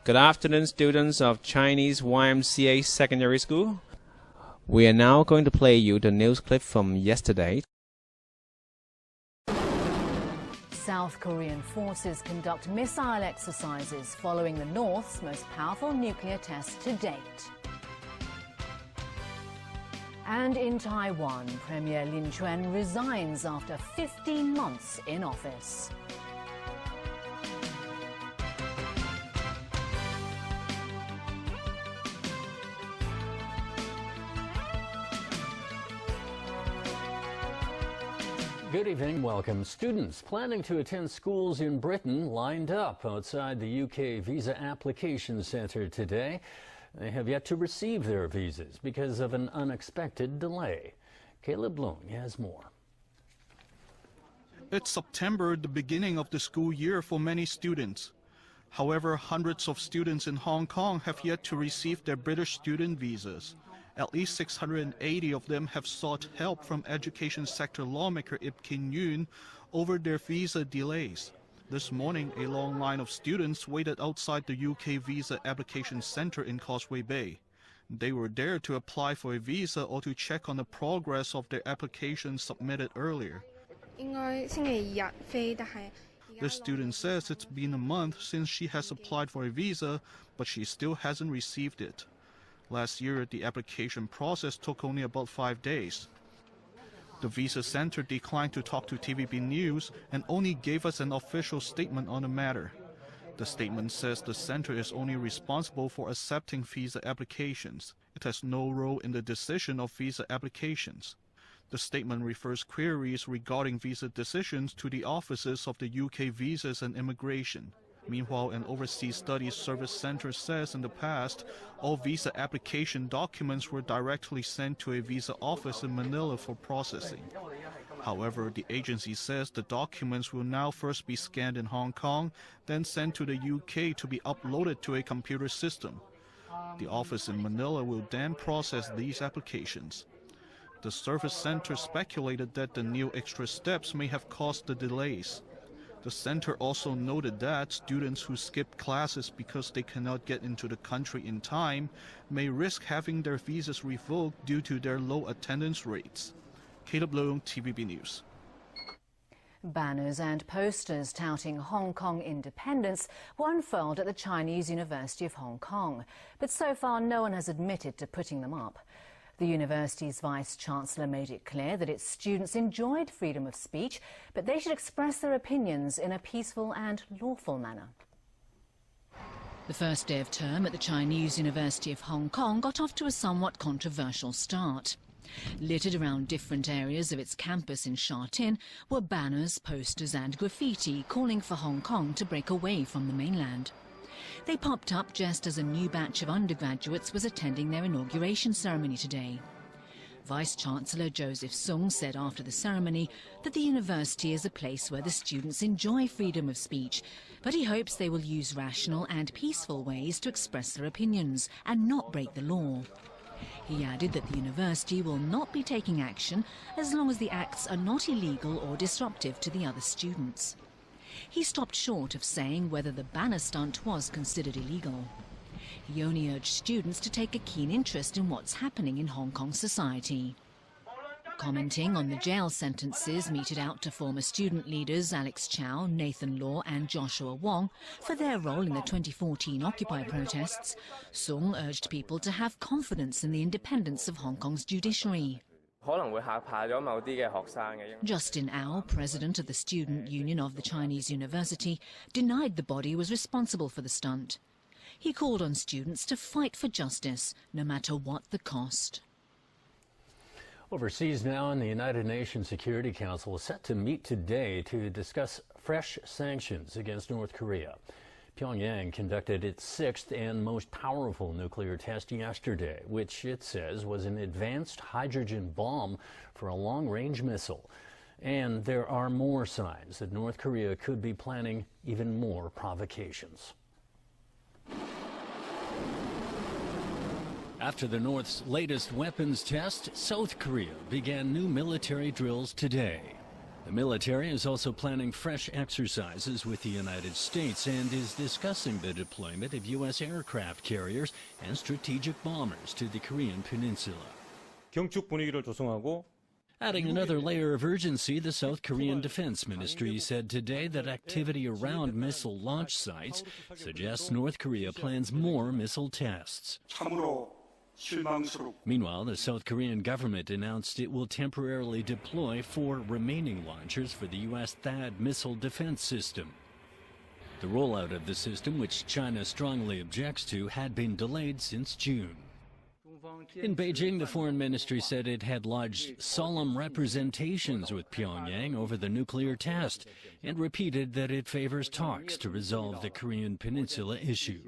Good afternoon, students of Chinese YMCA Secondary School. We are now going to play you the news clip from yesterday. South Korean forces conduct missile exercises following the North's most powerful nuclear test to date. And in Taiwan, Premier Lin Chuan resigns after 15 months in office. Good evening, welcome. Students planning to attend schools in Britain lined up outside the UK Visa Application Centre today. They have yet to receive their visas because of an unexpected delay. Caleb Bloom has more. It's September, the beginning of the school year for many students. However, hundreds of students in Hong Kong have yet to receive their British student visas. At least 680 of them have sought help from education sector lawmaker Ip Kin Yoon over their visa delays. This morning, a long line of students waited outside the UK Visa Application Centre in Causeway Bay. They were there to apply for a visa or to check on the progress of their application submitted earlier. The student says it's been a month since she has applied for a visa, but she still hasn't received it. Last year, the application process took only about 5 days. The visa center declined to talk to Tvnews and only gave us an official statement on the matter. The statement says the center is only responsible for accepting visa applications. It has no role in the decision of visa applications. The statement refers queries regarding visa decisions to the offices of the UK Visas and Immigration. Meanwhile, an Overseas Studies Service Center says in the past, all visa application documents were directly sent to a visa office in Manila for processing. However, the agency says the documents will now first be scanned in Hong Kong, then sent to the UK to be uploaded to a computer system. The office in Manila will then process these applications. The service center speculated that the new extra steps may have caused the delays. The center also noted that students who skip classes because they cannot get into the country in time may risk having their visas revoked due to their low attendance rates. Caleb Loong, TVB News. Banners and posters touting Hong Kong independence were unfurled at the Chinese University of Hong Kong, but so far no one has admitted to putting them up. The university's vice-chancellor made it clear that its students enjoyed freedom of speech, but they should express their opinions in a peaceful and lawful manner. The first day of term at the Chinese University of Hong Kong got off to a somewhat controversial start. Littered around different areas of its campus in Sha Tin were banners, posters and graffiti calling for Hong Kong to break away from the mainland. They popped up just as a new batch of undergraduates was attending their inauguration ceremony today. Vice-Chancellor Joseph Sung said after the ceremony that the university is a place where the students enjoy freedom of speech, but he hopes they will use rational and peaceful ways to express their opinions and not break the law. He added that the university will not be taking action as long as the acts are not illegal or disruptive to the other students. He stopped short of saying whether the banner stunt was considered illegal. He only urged students to take a keen interest in what's happening in Hong Kong society. Commenting on the jail sentences meted out to former student leaders Alex Chow, Nathan Law and Joshua Wong for their role in the 2014 Occupy protests, Sung urged people to have confidence in the independence of Hong Kong's judiciary. Justin Au, president of the Student Union of the Chinese University, denied the body was responsible for the stunt. He called on students to fight for justice, no matter what the cost. Overseas now, and the United Nations Security Council is set to meet today to discuss fresh sanctions against North Korea. Pyongyang conducted its sixth and most powerful nuclear test yesterday, which it says was an advanced hydrogen bomb for a long-range missile. And there are more signs that North Korea could be planning even more provocations. After the North's latest weapons test, South Korea began new military drills today. The military is also planning fresh exercises with the United States and is discussing the deployment of U.S. aircraft carriers and strategic bombers to the Korean peninsula. 경축 분위기를 조성하고 Adding another layer of urgency, the South Korean Defense Ministry said today that activity around missile launch sites suggests North Korea plans more missile tests. Meanwhile, the South Korean government announced it will temporarily deploy 4 remaining launchers for the U.S. THAAD missile defense system. The rollout of the system, which China strongly objects to, had been delayed since June. In Beijing, the foreign ministry said it had lodged solemn representations with Pyongyang over the nuclear test and repeated that it favors talks to resolve the Korean peninsula issue.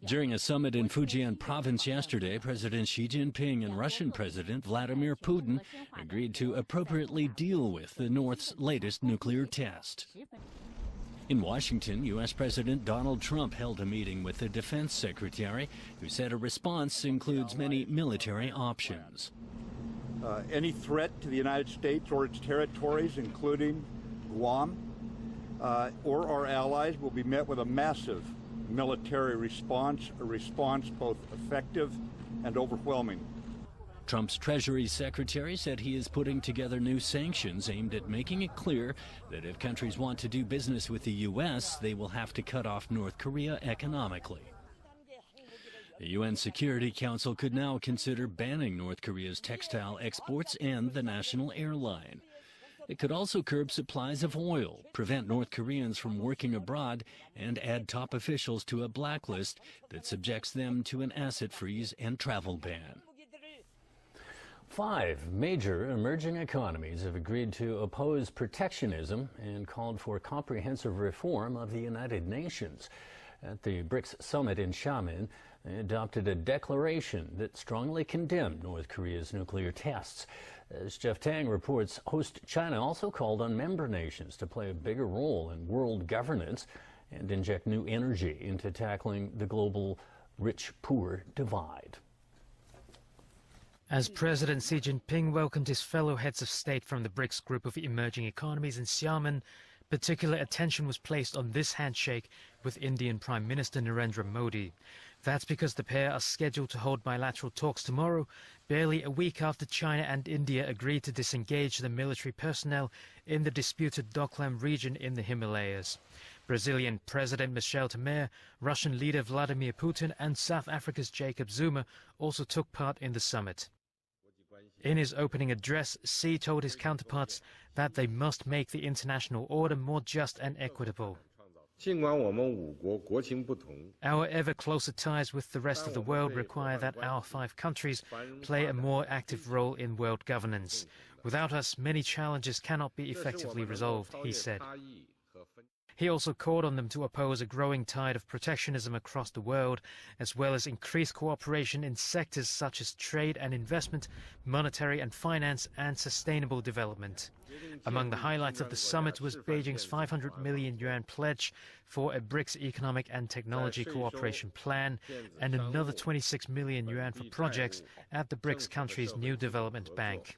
During a summit in Fujian province yesterday, President Xi Jinping and Russian President Vladimir Putin agreed to appropriately deal with the North's latest nuclear test. In Washington, U.S. President Donald Trump held a meeting with the Defense Secretary, who said a response includes many military options. Any threat to the United States or its territories, including Guam, or our allies, will be met with a massive military response, a response both effective and overwhelming. Trump's Treasury Secretary said he is putting together new sanctions aimed at making it clear that if countries want to do business with the U.S., they will have to cut off North Korea economically. The UN Security Council could now consider banning North Korea's textile exports and the national airline. It could also curb supplies of oil, prevent North Koreans from working abroad, and add top officials to a blacklist that subjects them to an asset freeze and travel ban. 5 major emerging economies have agreed to oppose protectionism and called for comprehensive reform of the United Nations. At the BRICS summit in Xiamen, they adopted a declaration that strongly condemned North Korea's nuclear tests. As Jeff Tang reports, host China also called on member nations to play a bigger role in world governance and inject new energy into tackling the global rich-poor divide. As President Xi Jinping welcomed his fellow heads of state from the BRICS group of emerging economies in Xiamen, particular attention was placed on this handshake with Indian Prime Minister Narendra Modi. That's because the pair are scheduled to hold bilateral talks tomorrow, barely a week after China and India agreed to disengage the military personnel in the disputed Doklam region in the Himalayas. Brazilian President Michel Temer, Russian leader Vladimir Putin, and South Africa's Jacob Zuma also took part in the summit. In his opening address, Xi told his counterparts that they must make the international order more just and equitable. Our ever closer ties with the rest of the world require that our 5 countries play a more active role in world governance. Without us, many challenges cannot be effectively resolved, he said. He also called on them to oppose a growing tide of protectionism across the world, as well as increase cooperation in sectors such as trade and investment, monetary and finance, and sustainable development. Among the highlights of the summit was Beijing's 500 million yuan pledge for a BRICS economic and technology cooperation plan, and another 26 million yuan for projects at the BRICS countries' new development bank.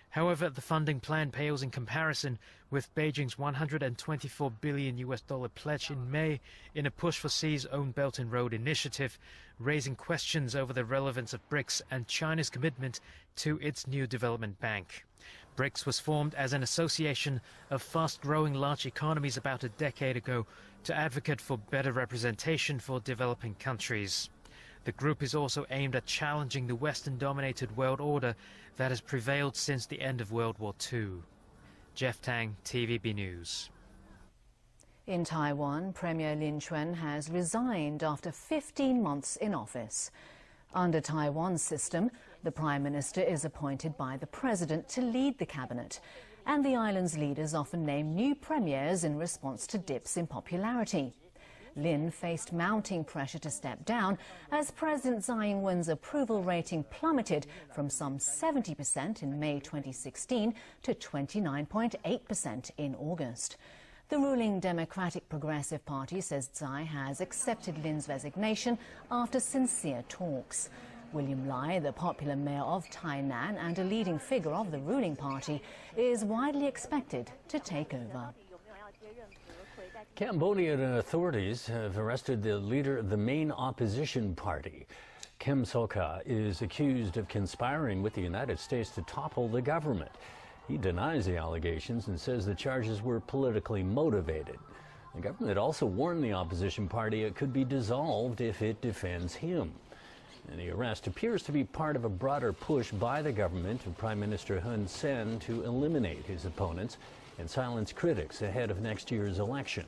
However, the funding plan pales in comparison with Beijing's $124 billion pledge in May in a push for Xi's own Belt and Road initiative, raising questions over the relevance of BRICS and China's commitment to its new development bank. BRICS was formed as an association of fast-growing large economies about a decade ago to advocate for better representation for developing countries. The group is also aimed at challenging the Western-dominated world order that has prevailed since the end of World War II. Jeff Tang, TVB News. In Taiwan, Premier Lin Chuan has resigned after 15 months in office. Under Taiwan's system, the Prime Minister is appointed by the President to lead the cabinet, and the island's leaders often name new premiers in response to dips in popularity. Lin faced mounting pressure to step down as President Tsai Ing-wen's approval rating plummeted from some 70% in May 2016 to 29.8% in August. The ruling Democratic Progressive Party says Tsai has accepted Lin's resignation after sincere talks. William Lai, the popular mayor of Tainan and a leading figure of the ruling party, is widely expected to take over. Cambodian authorities have arrested the leader of the main opposition party. Kem Sokha is accused of conspiring with the United States to topple the government. He denies the allegations and says the charges were politically motivated. The government also warned the opposition party it could be dissolved if it defends him. And the arrest appears to be part of a broader push by the government of Prime Minister Hun Sen to eliminate his opponents and silence critics ahead of next year's election.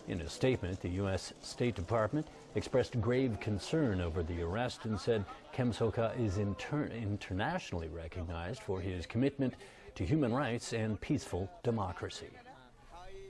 In a statement, the U.S. State Department expressed grave concern over the arrest and said Kem Sokha is internationally recognized for his commitment to human rights and peaceful democracy.